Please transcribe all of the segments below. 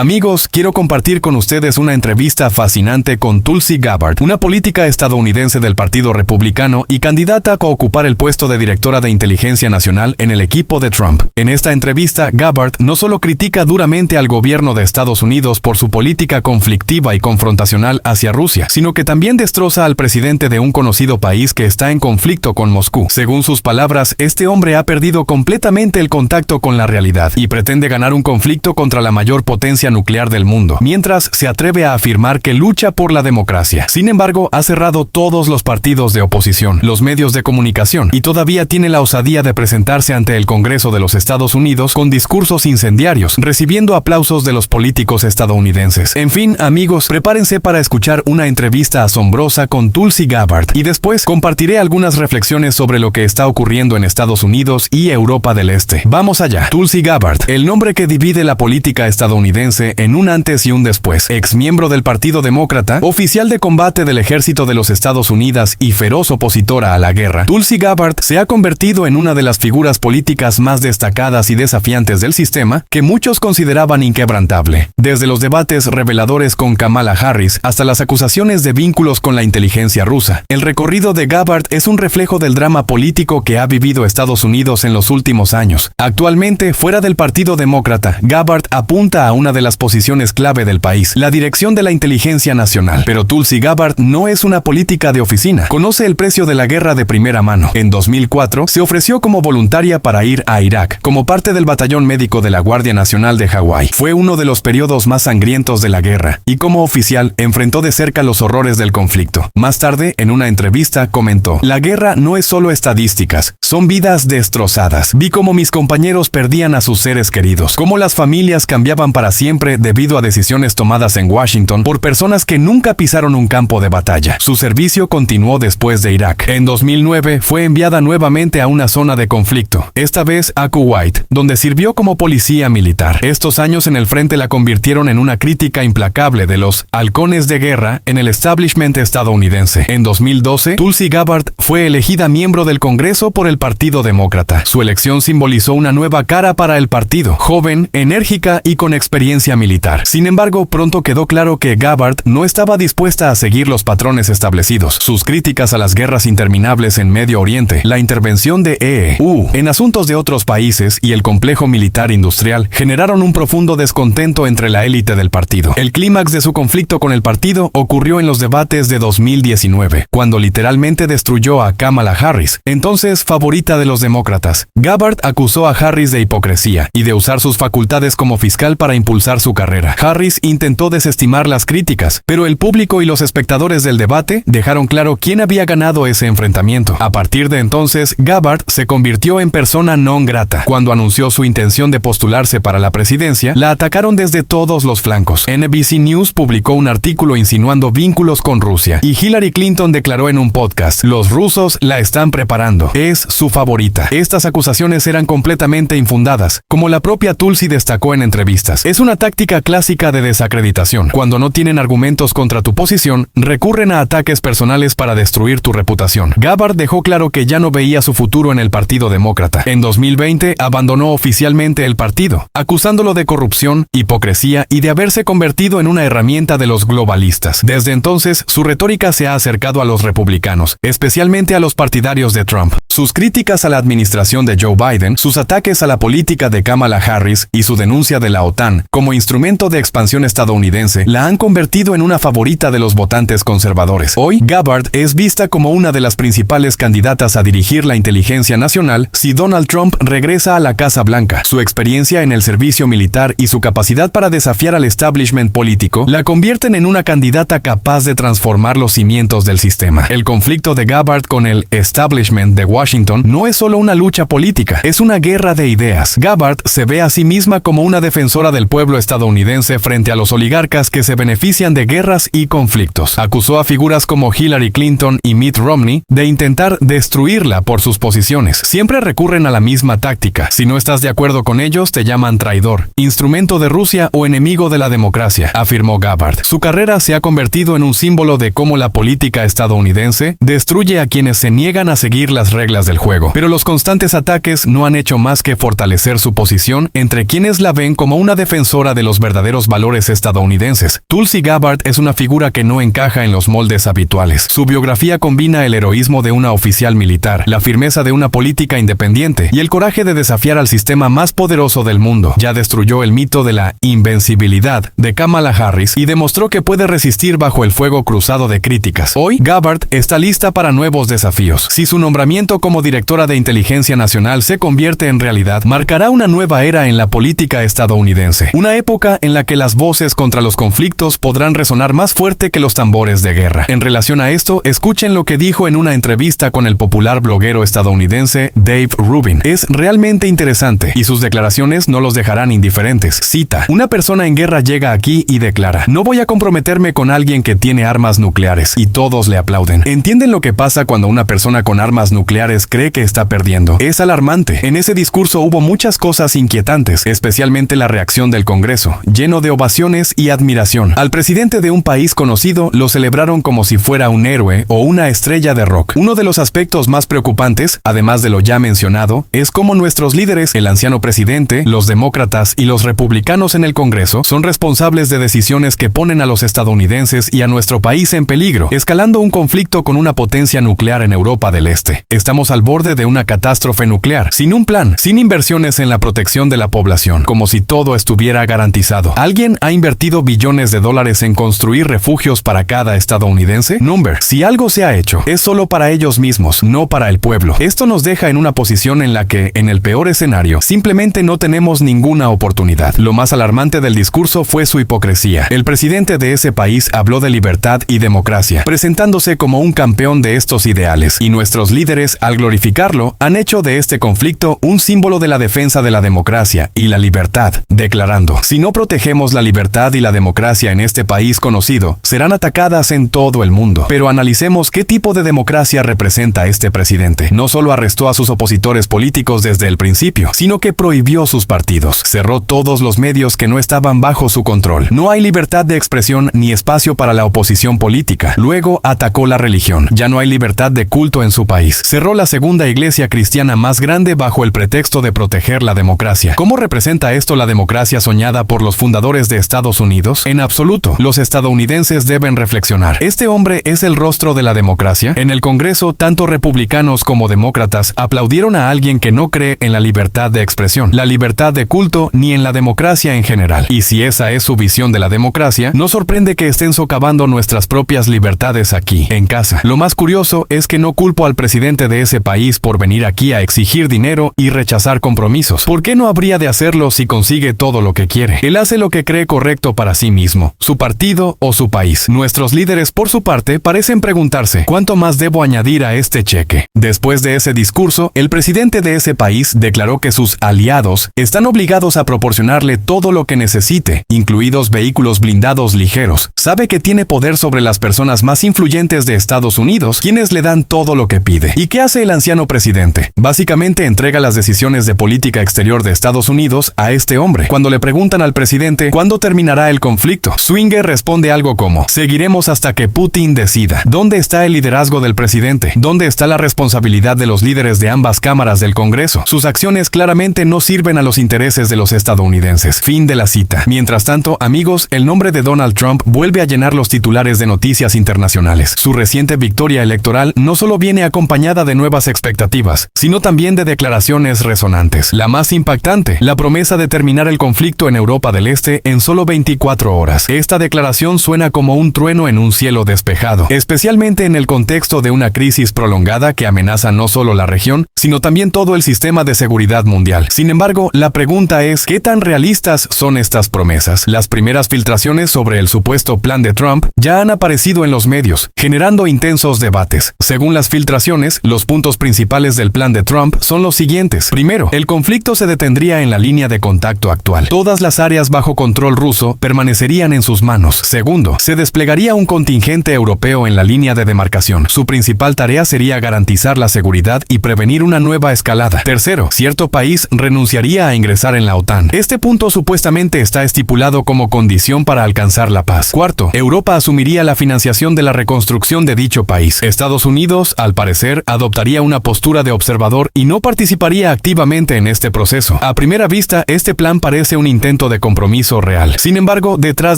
Amigos, quiero compartir con ustedes una entrevista fascinante con Tulsi Gabbard, una política estadounidense del Partido Republicano y candidata a ocupar el puesto de directora de inteligencia nacional en el equipo de Trump. En esta entrevista, Gabbard no solo critica duramente al gobierno de Estados Unidos por su política conflictiva y confrontacional hacia Rusia, sino que también destroza al presidente de un conocido país que está en conflicto con Moscú. Según sus palabras, este hombre ha perdido completamente el contacto con la realidad y pretende ganar un conflicto contra la mayor potencia nuclear del mundo, mientras se atreve a afirmar que lucha por la democracia. Sin embargo, ha cerrado todos los partidos de oposición, los medios de comunicación, y todavía tiene la osadía de presentarse ante el Congreso de los Estados Unidos con discursos incendiarios, recibiendo aplausos de los políticos estadounidenses. En fin, amigos, prepárense para escuchar una entrevista asombrosa con Tulsi Gabbard, y después compartiré algunas reflexiones sobre lo que está ocurriendo en Estados Unidos y Europa del Este. Vamos allá. Tulsi Gabbard, el nombre que divide la política estadounidense en un antes y un después. Ex miembro del Partido Demócrata, oficial de combate del Ejército de los Estados Unidos y feroz opositora a la guerra, Tulsi Gabbard se ha convertido en una de las figuras políticas más destacadas y desafiantes del sistema que muchos consideraban inquebrantable. Desde los debates reveladores con Kamala Harris hasta las acusaciones de vínculos con la inteligencia rusa, el recorrido de Gabbard es un reflejo del drama político que ha vivido Estados Unidos en los últimos años. Actualmente, fuera del Partido Demócrata, Gabbard apunta a una de las posiciones clave del país, la dirección de la inteligencia nacional. Pero Tulsi Gabbard no es una política de oficina. Conoce el precio de la guerra de primera mano. En 2004, se ofreció como voluntaria para ir a Irak, como parte del batallón médico de la Guardia Nacional de Hawái. Fue uno de los periodos más sangrientos de la guerra, y como oficial, enfrentó de cerca los horrores del conflicto. Más tarde, en una entrevista, comentó: "La guerra no es solo estadísticas, son vidas destrozadas. Vi cómo mis compañeros perdían a sus seres queridos, cómo las familias cambiaban para siempre debido a decisiones tomadas en Washington por personas que nunca pisaron un campo de batalla". Su servicio continuó después de Irak. En 2009 fue enviada nuevamente a una zona de conflicto, esta vez a Kuwait, donde sirvió como policía militar. Estos años en el frente la convirtieron en una crítica implacable de los halcones de guerra en el establishment estadounidense. En 2012, Tulsi Gabbard fue elegida miembro del Congreso por el Partido Demócrata. Su elección simbolizó una nueva cara para el partido, joven, enérgica y con experiencia militar. Sin embargo, pronto quedó claro que Gabbard no estaba dispuesta a seguir los patrones establecidos. Sus críticas a las guerras interminables en Medio Oriente, la intervención de EU en asuntos de otros países y el complejo militar industrial generaron un profundo descontento entre la élite del partido. El clímax de su conflicto con el partido ocurrió en los debates de 2019, cuando literalmente destruyó a Kamala Harris, entonces favorita de los demócratas. Gabbard acusó a Harris de hipocresía y de usar sus facultades como fiscal para impulsar su carrera. Harris intentó desestimar las críticas, pero el público y los espectadores del debate dejaron claro quién había ganado ese enfrentamiento. A partir de entonces, Gabbard se convirtió en persona non grata. Cuando anunció su intención de postularse para la presidencia, la atacaron desde todos los flancos. NBC News publicó un artículo insinuando vínculos con Rusia, y Hillary Clinton declaró en un podcast: "Los rusos la están preparando. Es su favorita". Estas acusaciones eran completamente infundadas, como la propia Tulsi destacó en entrevistas. Es una táctica clásica de desacreditación. Cuando no tienen argumentos contra tu posición, recurren a ataques personales para destruir tu reputación. Gabbard dejó claro que ya no veía su futuro en el Partido Demócrata. En 2020, abandonó oficialmente el partido, acusándolo de corrupción, hipocresía y de haberse convertido en una herramienta de los globalistas. Desde entonces, su retórica se ha acercado a los republicanos, especialmente a los partidarios de Trump. Sus críticas a la administración de Joe Biden, sus ataques a la política de Kamala Harris y su denuncia de la OTAN como instrumento de expansión estadounidense la han convertido en una favorita de los votantes conservadores. Hoy, Gabbard es vista como una de las principales candidatas a dirigir la inteligencia nacional si Donald Trump regresa a la Casa Blanca. Su experiencia en el servicio militar y su capacidad para desafiar al establishment político la convierten en una candidata capaz de transformar los cimientos del sistema. El conflicto de Gabbard con el establishment de Washington no es solo una lucha política, es una guerra de ideas. Gabbard se ve a sí misma como una defensora del pueblo estadounidense frente a los oligarcas que se benefician de guerras y conflictos. Acusó a figuras como Hillary Clinton y Mitt Romney de intentar destruirla por sus posiciones. Siempre recurren a la misma táctica. Si no estás de acuerdo con ellos, te llaman traidor, instrumento de Rusia o enemigo de la democracia, afirmó Gabbard. Su carrera se ha convertido en un símbolo de cómo la política estadounidense destruye a quienes se niegan a seguir las reglas del juego. Pero los constantes ataques no han hecho más que fortalecer su posición entre quienes la ven como una defensora sombra de los verdaderos valores estadounidenses. Tulsi Gabbard es una figura que no encaja en los moldes habituales. Su biografía combina el heroísmo de una oficial militar, la firmeza de una política independiente y el coraje de desafiar al sistema más poderoso del mundo. Ya destruyó el mito de la invencibilidad de Kamala Harris y demostró que puede resistir bajo el fuego cruzado de críticas. Hoy, Gabbard está lista para nuevos desafíos. Si su nombramiento como directora de Inteligencia Nacional se convierte en realidad, marcará una nueva era en la política estadounidense. Una época en la que las voces contra los conflictos podrán resonar más fuerte que los tambores de guerra. En relación a esto, escuchen lo que dijo en una entrevista con el popular bloguero estadounidense Dave Rubin. Es realmente interesante y sus declaraciones no los dejarán indiferentes. Cita: una persona en guerra llega aquí y declara: no voy a comprometerme con alguien que tiene armas nucleares, y todos le aplauden. ¿Entienden lo que pasa cuando una persona con armas nucleares cree que está perdiendo? Es alarmante. En ese discurso hubo muchas cosas inquietantes, especialmente la reacción del Congreso, lleno de ovaciones y admiración. Al presidente de un país conocido lo celebraron como si fuera un héroe o una estrella de rock. Uno de los aspectos más preocupantes, además de lo ya mencionado, es cómo nuestros líderes, el anciano presidente, los demócratas y los republicanos en el Congreso, son responsables de decisiones que ponen a los estadounidenses y a nuestro país en peligro, escalando un conflicto con una potencia nuclear en Europa del Este. Estamos al borde de una catástrofe nuclear, sin un plan, sin inversiones en la protección de la población, como si todo estuviera garantizado. ¿Alguien ha invertido billones de dólares en construir refugios para cada estadounidense? Si algo se ha hecho, es solo para ellos mismos, no para el pueblo. Esto nos deja en una posición en la que, en el peor escenario, simplemente no tenemos ninguna oportunidad. Lo más alarmante del discurso fue su hipocresía. El presidente de ese país habló de libertad y democracia, presentándose como un campeón de estos ideales, y nuestros líderes, al glorificarlo, han hecho de este conflicto un símbolo de la defensa de la democracia y la libertad, declarando: si no protegemos la libertad y la democracia en este país conocido, serán atacadas en todo el mundo. Pero analicemos qué tipo de democracia representa este presidente. No solo arrestó a sus opositores políticos desde el principio, sino que prohibió sus partidos, cerró todos los medios que no estaban bajo su control. No hay libertad de expresión ni espacio para la oposición política. Luego atacó la religión. Ya no hay libertad de culto en su país. Cerró la segunda iglesia cristiana más grande bajo el pretexto de proteger la democracia. ¿Cómo representa esto la democracia soñada por los fundadores de Estados Unidos? En absoluto. Los estadounidenses deben reflexionar. ¿Este hombre es el rostro de la democracia? En el Congreso, tanto republicanos como demócratas aplaudieron a alguien que no cree en la libertad de expresión, la libertad de culto, ni en la democracia en general. Y si esa es su visión de la democracia, no sorprende que estén socavando nuestras propias libertades aquí, en casa. Lo más curioso es que no culpo al presidente de ese país por venir aquí a exigir dinero y rechazar compromisos. ¿Por qué no habría de hacerlo si consigue todo lo que quiere? Él hace lo que cree correcto para sí mismo, su partido o su país. Nuestros líderes, por su parte, parecen preguntarse: ¿cuánto más debo añadir a este cheque? Después de ese discurso, el presidente de ese país declaró que sus aliados están obligados a proporcionarle todo lo que necesite, incluidos vehículos blindados ligeros. Sabe que tiene poder sobre las personas más influyentes de Estados Unidos, quienes le dan todo lo que pide. ¿Y qué hace el anciano presidente? Básicamente entrega las decisiones de política exterior de Estados Unidos a este hombre. Cuando le preguntan al presidente ¿cuándo terminará el conflicto?, Swinger responde algo como: seguiremos hasta que Putin decida. ¿Dónde está el liderazgo del presidente? ¿Dónde está la responsabilidad de los líderes de ambas cámaras del Congreso? Sus acciones claramente no sirven a los intereses de los estadounidenses. Fin de la cita. Mientras tanto, amigos, el nombre de Donald Trump vuelve a llenar los titulares de noticias internacionales. Su reciente victoria electoral no solo viene acompañada de nuevas expectativas, sino también de declaraciones resonantes. La más impactante, la promesa de terminar el conflicto en Europa del Este en solo 24 horas. Esta declaración suena como un trueno en un cielo despejado, especialmente en el contexto de una crisis prolongada que amenaza no solo la región, sino también todo el sistema de seguridad mundial. Sin embargo, la pregunta es: ¿qué tan realistas son estas promesas? Las primeras filtraciones sobre el supuesto plan de Trump ya han aparecido en los medios, generando intensos debates. Según las filtraciones, los puntos principales del plan de Trump son los siguientes. Primero, el conflicto se detendría en la línea de contacto actual. Todas las áreas bajo control ruso permanecerían en sus manos. Segundo, se desplegaría un contingente europeo en la línea de demarcación. Su principal tarea sería garantizar la seguridad y prevenir una nueva escalada. Tercero, cierto país renunciaría a ingresar en la OTAN. Este punto supuestamente está estipulado como condición para alcanzar la paz. Cuarto, Europa asumiría la financiación de la reconstrucción de dicho país. Estados Unidos, al parecer, adoptaría una postura de observador y no participaría activamente en este proceso. A primera vista, este plan parece un intento intento de compromiso real. Sin embargo, detrás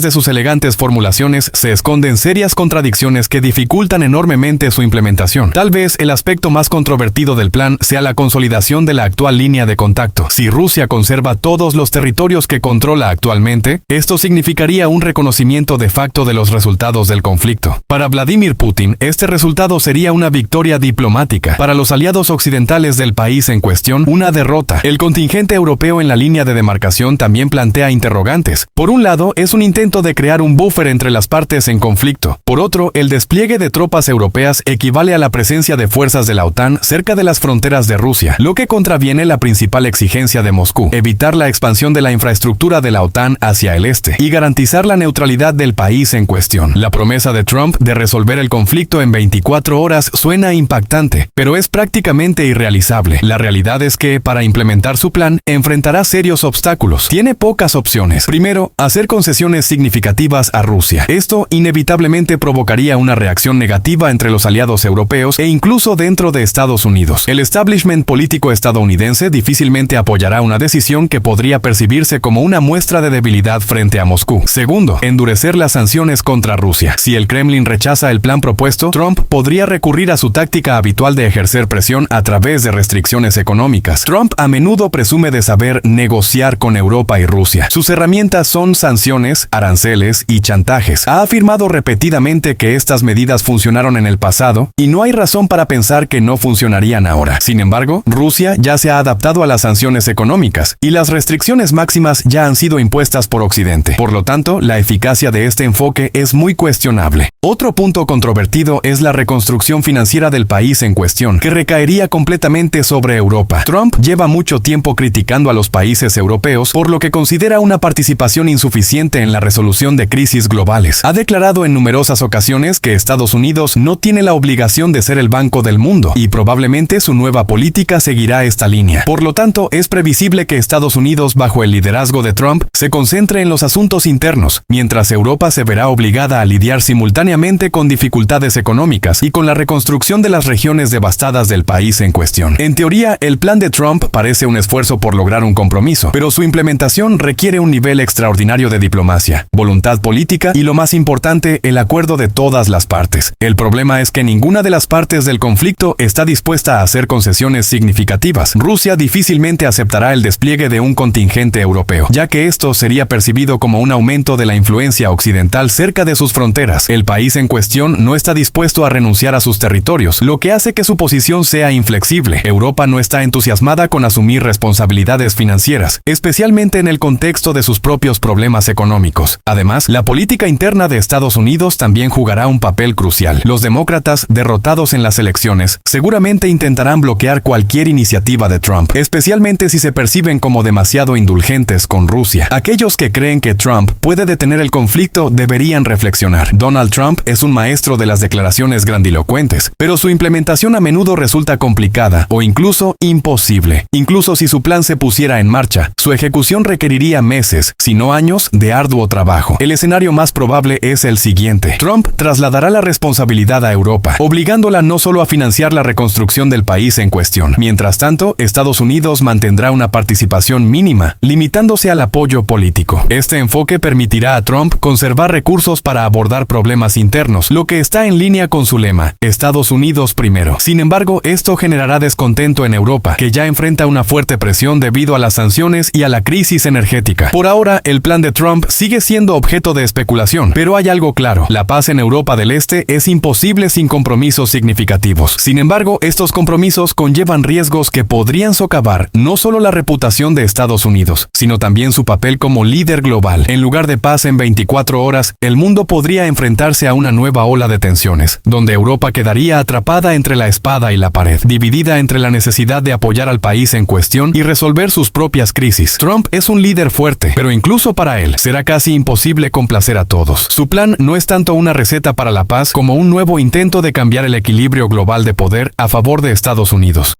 de sus elegantes formulaciones se esconden serias contradicciones que dificultan enormemente su implementación. Tal vez el aspecto más controvertido del plan sea la consolidación de la actual línea de contacto. Si Rusia conserva todos los territorios que controla actualmente, esto significaría un reconocimiento de facto de los resultados del conflicto. Para Vladimir Putin, este resultado sería una victoria diplomática. Para los aliados occidentales del país en cuestión, una derrota. El contingente europeo en la línea de demarcación también plantea interrogantes. Por un lado, es un intento de crear un buffer entre las partes en conflicto. Por otro, el despliegue de tropas europeas equivale a la presencia de fuerzas de la OTAN cerca de las fronteras de Rusia, lo que contraviene la principal exigencia de Moscú: evitar la expansión de la infraestructura de la OTAN hacia el este y garantizar la neutralidad del país en cuestión. La promesa de Trump de resolver el conflicto en 24 horas suena impactante, pero es prácticamente irrealizable. La realidad es que, para implementar su plan, enfrentará serios obstáculos. Tiene pocas opciones. Primero, hacer concesiones significativas a Rusia. Esto inevitablemente provocaría una reacción negativa entre los aliados europeos e incluso dentro de Estados Unidos. El establishment político estadounidense difícilmente apoyará una decisión que podría percibirse como una muestra de debilidad frente a Moscú. Segundo, endurecer las sanciones contra Rusia. Si el Kremlin rechaza el plan propuesto, Trump podría recurrir a su táctica habitual de ejercer presión a través de restricciones económicas. Trump a menudo presume de saber negociar con Europa y Rusia. Sus herramientas son sanciones, aranceles y chantajes. Ha afirmado repetidamente que estas medidas funcionaron en el pasado y no hay razón para pensar que no funcionarían ahora. Sin embargo, Rusia ya se ha adaptado a las sanciones económicas y las restricciones máximas ya han sido impuestas por Occidente. Por lo tanto, la eficacia de este enfoque es muy cuestionable. Otro punto controvertido es la reconstrucción financiera del país en cuestión, que recaería completamente sobre Europa. Trump lleva mucho tiempo criticando a los países europeos por lo que considera una participación insuficiente en la resolución de crisis globales. Ha declarado en numerosas ocasiones que Estados Unidos no tiene la obligación de ser el banco del mundo y probablemente su nueva política seguirá esta línea. Por lo tanto, es previsible que Estados Unidos, bajo el liderazgo de Trump, se concentre en los asuntos internos, mientras Europa se verá obligada a lidiar simultáneamente con dificultades económicas y con la reconstrucción de las regiones devastadas del país en cuestión. En teoría, el plan de Trump parece un esfuerzo por lograr un compromiso, pero su implementación requiere un nivel extraordinario de diplomacia, voluntad política y, lo más importante, el acuerdo de todas las partes. El problema es que ninguna de las partes del conflicto está dispuesta a hacer concesiones significativas. Rusia difícilmente aceptará el despliegue de un contingente europeo, ya que esto sería percibido como un aumento de la influencia occidental cerca de sus fronteras. El país en cuestión no está dispuesto a renunciar a sus territorios, lo que hace que su posición sea inflexible. Europa no está entusiasmada con asumir responsabilidades financieras, especialmente en el contexto de sus propios problemas económicos. Además, la política interna de Estados Unidos también jugará un papel crucial. Los demócratas, derrotados en las elecciones, seguramente intentarán bloquear cualquier iniciativa de Trump, especialmente si se perciben como demasiado indulgentes con Rusia. Aquellos que creen que Trump puede detener el conflicto deberían reflexionar. Donald Trump es un maestro de las declaraciones grandilocuentes, pero su implementación a menudo resulta complicada o incluso imposible. Incluso si su plan se pusiera en marcha, su ejecución requeriría meses, si no años, de arduo trabajo. El escenario más probable es el siguiente. Trump trasladará la responsabilidad a Europa, obligándola no solo a financiar la reconstrucción del país en cuestión. Mientras tanto, Estados Unidos mantendrá una participación mínima, limitándose al apoyo político. Este enfoque permitirá a Trump conservar recursos para abordar problemas internos, lo que está en línea con su lema, Estados Unidos primero. Sin embargo, esto generará descontento en Europa, que ya enfrenta una fuerte presión debido a las sanciones y a la crisis energética. Por ahora, el plan de Trump sigue siendo objeto de especulación, pero hay algo claro: la paz en Europa del Este es imposible sin compromisos significativos. Sin embargo, estos compromisos conllevan riesgos que podrían socavar no solo la reputación de Estados Unidos, sino también su papel como líder global. En lugar de paz en 24 horas, el mundo podría enfrentarse a una nueva ola de tensiones, donde Europa quedaría atrapada entre la espada y la pared, dividida entre la necesidad de apoyar al país en cuestión y resolver sus propias crisis. Trump es un líder fuerte, pero incluso para él será casi imposible complacer a todos. Su plan no es tanto una receta para la paz como un nuevo intento de cambiar el equilibrio global de poder a favor de Estados Unidos.